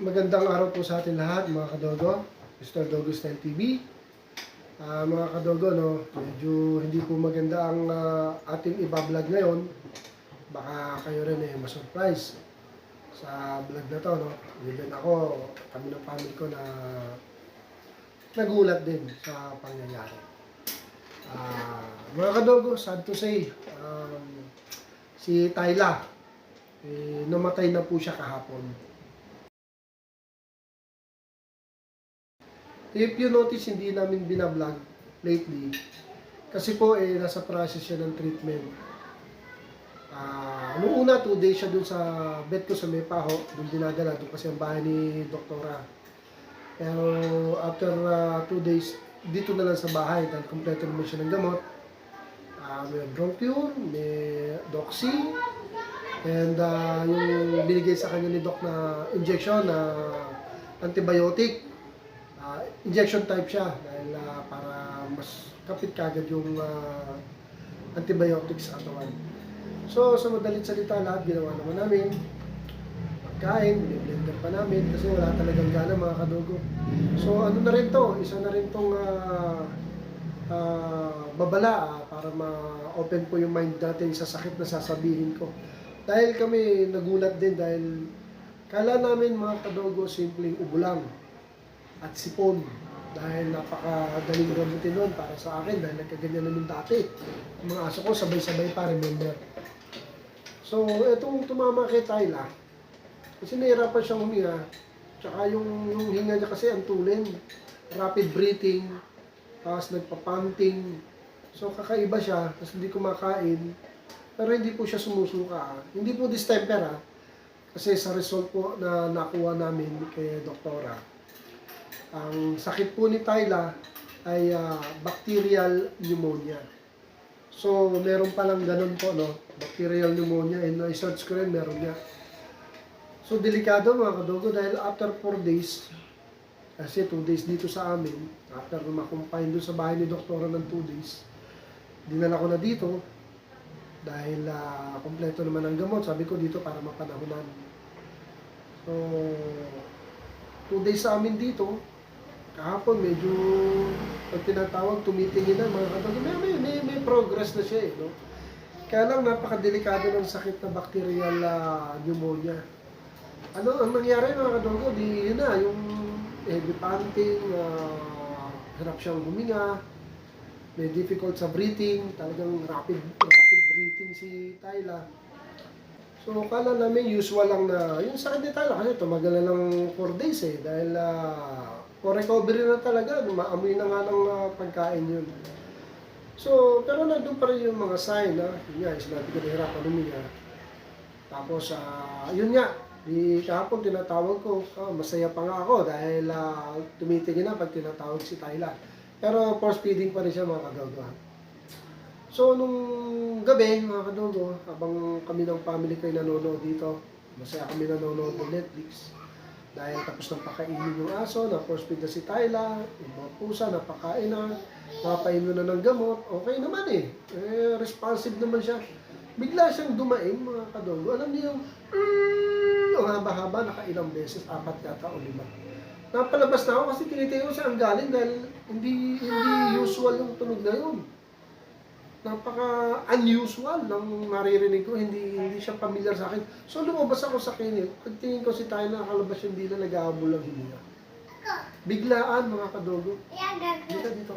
Magandang araw po sa atin lahat, mga kadogo. Mr. Dogo Style TV. Mga kadogo, no, medyo hindi po maganda ang ating ibablog ngayon. Baka kayo rin ma-surprise sa vlog na to, no. Even ako, kami ng family ko na nagulat din sa pangyayari. Mga kadogo, sad to say, si Tyla, namatay na po siya kahapon. If you notice, hindi namin binablog lately. Kasi po, nasa process siya ng treatment. Noong una, 2 days siya dun sa bed ko sa Mepaho. Dun dinadala, dun kasi ang bahay ni Doktora. Pero after 2 days, dito na lang sa bahay dahil kompleto naman siya ng gamot. May Bronpure, may Doxy, and yung binigay sa kanya ni Doc na injection na antibiotic. Injection type siya dahil para mas kapit kagad yung antibiotics sa katawan. So, sa madalit salita, lahat ginawa naman namin. Pagkain, blender pa namin kasi wala talagang gana, mga kadugo. So, ano na rin to? Isa na rin tong babala para ma-open po yung mind natin sa sakit na sasabihin ko. Dahil kami nagulat din dahil kala namin, mga kadugo, simpleng ubo lang at sipon. Dahil napakadaling gamutin nun para sa akin dahil nagkaganyan namin dati. Ang mga aso ko sabay-sabay pa, remember. So, itong tumama kay Tyla, kasi nahirapan siyang huminga, tsaka yung hinga niya kasi ang tulin, rapid breathing, tapos nagpapanting. So, kakaiba siya, tapos hindi kumakain, pero hindi po siya sumusuka. Hindi po distemper kasi sa result po na nakuha namin kay Doktora, ang sakit po ni Tyla ay bacterial pneumonia. So, meron palang ganun po, no? Bacterial pneumonia, and i-search ko rin, meron niya. So, delikado, mga kadogo, dahil after 4 days, kasi 2 days dito sa amin, after makumpine doon sa bahay ni Doktora ng 2 days, dinala ko na dito, dahil kompleto naman ang gamot, sabi ko dito para mapanahunan. So, 2 days sa amin dito, kahapon medyo pag tinatawag tumitingin na, mga kadogo, may progress na siya no? Kaya lang napakadelikado ng sakit na bacterial pneumonia. Ano ang nangyari, mga kadogo, di yun na, yung heavy panting, hirap siyang huminga, may difficult sa breathing, talagang rapid breathing si Tyla. So, kala namin usual lang na yung sakit ni Tyla kasi tumagal na lang 4 days dahil for recovery na talaga, maamoy na nga ng pagkain yun. So, pero nandun pa rin yung mga sign yun nga, sinabi ko nahirapan huminga. Tapos, yun nga, kahapon tinatawag ko, masaya pa nga ako dahil tumitingin na pag tinatawag si Tyla. Pero force feeding pa rin siya, mga kadogo. So, nung gabi, mga kadogo, habang kami ng family ko ay nanonood dito, masaya kami nanonood ng Netflix. Dahil tapos nang pakainin yung aso, na-force feed na si Tyla, yung mga pusa, napakain na, napainom na ng gamot, okay naman responsive naman siya. Bigla siyang dumain, mga kadogo. Alam niyo yung, ang haba-haba, nakailang beses, 4 yata o 5. Napalabas na ako kasi tinitingnan ko siya ang galing dahil hindi usual yung tunog na yun. Napaka-unusual ng naririnig ko, hindi siya familiar sa akin. So, lumabas ako sa kanya. Pagtingin ko si Tyla, nakalabas yung dila, nag-aabol lang hininga. Biglaan, mga kadogo. Dito.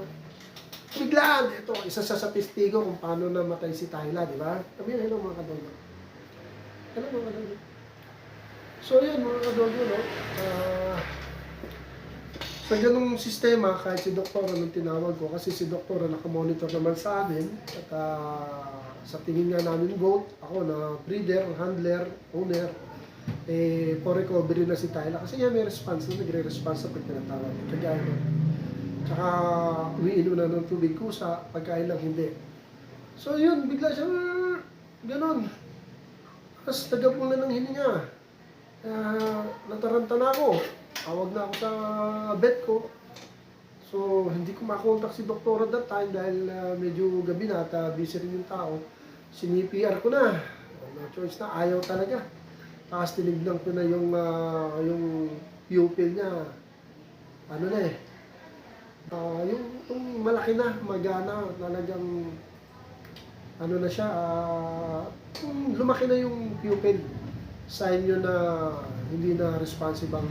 Biglaan! Ito, isa sa testigo kung paano namatay si Tyla, di ba? Sabi na, hello, mga kadogo. Hello, mga kadogo. So, yun, mga kadogo, no? Sa ganung sistema, kahit si Doktora nung tinawag ko, kasi si Doktora nakamonitor naman sa amin, at sa tingin nga namin goat, ako na breeder, handler, owner, for recovery na si Tyla. Kasi nga may response na, nagre-response sa pag tinatawag. Kagaya nun. Tsaka umiinom na ng tubig kusa, pagkain lang hindi. So yun, bigla siya, ganon. Tapos tagapon na ng hininga. Nataranta na ako. Tawag na ako sa vet ko. So, hindi ko makontak si Doktora that time dahil medyo gabi na at busy rin yung tao. Sinipr ko na. No choice na, ayaw talaga. Tapos tinignan ko na yung pupil niya, ano na eh, yung malaki na, magana, talagang, ano na siya, lumaki na yung pupil. Sign yun na hindi na responsive ang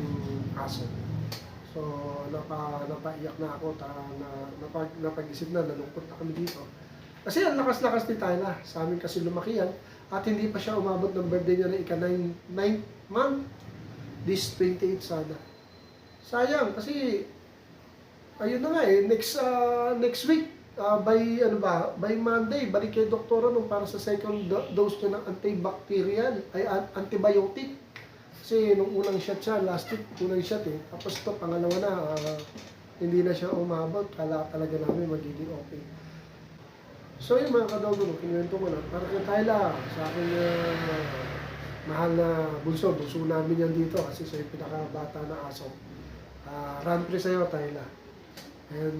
aso. So, napaiyak na ako, napag-isip na, nalungkot na kami dito. Kasi ang lakas-lakas ni Tyla, sa amin kasi lumaki yan, at hindi pa siya umabot ng birthday niya na ika-9th month, this 28 sana. Sayang, kasi, ayun na nga eh, next week, by Monday, balik kay doktora nung para sa second dose niya ng antibacterial, antibiotic. Kasi nung unang shot siya, last week, unang shot eh. Tapos ito, pangalawa na, hindi na siya umabot. Kala talaga namin magiging okay. So yun mga kadogo, kinuwento ko na. Para kay Tyla, sa akin mahal na bunso namin yan dito kasi siya yung pinakabata na aso. Run free sa'yo, Tyla. And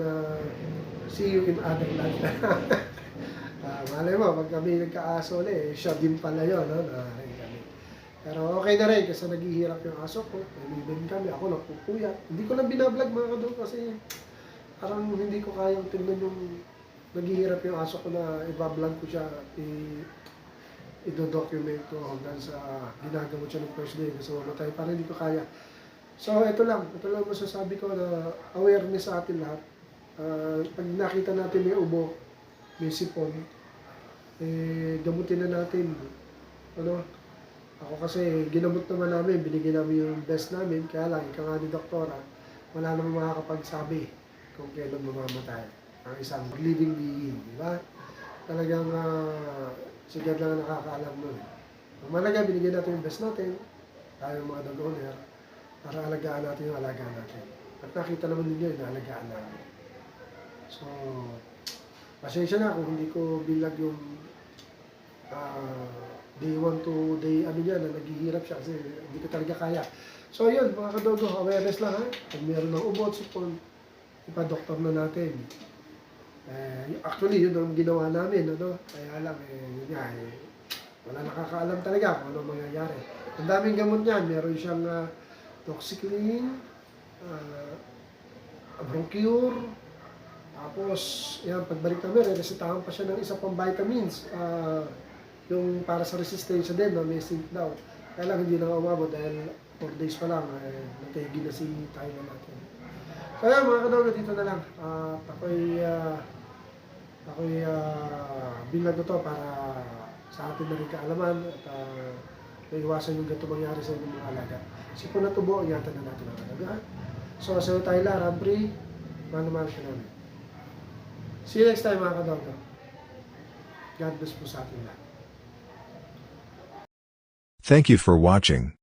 see you in other life. Malay mo, pag kami nagka-aso ulit, siya din pala yun, no? Pero okay na rin kasi naghihirap yung aso ko. Nalibin kami, ako nagpupuyat. Hindi ko lang binablog mga kadol kasi parang hindi ko kayang tingnan yung naghihirap yung aso ko na ibablog ko siya, i-document ko hanggang sa ginagawa siya ng first day kasi mamatay. Parang hindi ko kaya. So ito lang masasabi ko na awareness sa atin lahat. Pag nakita natin may ubo, may sipon, gamutin na natin. Ako kasi ginamot naman namin, binigyan namin yung best namin, kaya lang, ika nga ni doktora, wala namang makakapagsabi kung kailan mamamatay ang isang living being, di ba? Talagang si God lang nakakaalam nun. Ang malaga, binigyan natin yung best natin, tayo mga dog owner, para alagaan natin yung alagaan natin. At nakita naman ninyo yung alagaan namin. So, pasensya na kung hindi ko bilag yung day 1 to day na naghihirap siya kasi hindi ko talaga kaya. So yun mga kadogo, awareness lang ha. Pag meron ng ubot, sipon, ipa-doktor na natin. Actually yun ang ginawa namin, kaya lang yun nga, wala nakakaalam talaga kung ano mangyayari. Ang daming gamot niyan, meron siyang Toxiclin, Bronchur, tapos yan, pagbalik namin, resetahan pa siya ng isa pang vitamins. Yung para sa resistensya din, may zinc daw. Kaya lang hindi na umabot dahil 4 days pa lang, nategi na si Tyla natin. So yan mga kadogo, dito na lang. Ako'y bilag ko to para sa atin na rin kaalaman at maiwasan yung ganito mangyari sa inyong mga alaga. Sipon na tubo, ingatan na natin ang alaga. So sa Tyla, Rampri, mahal ka namin. See you next time mga kadogo. God bless po sa atin lahat. Thank you for watching.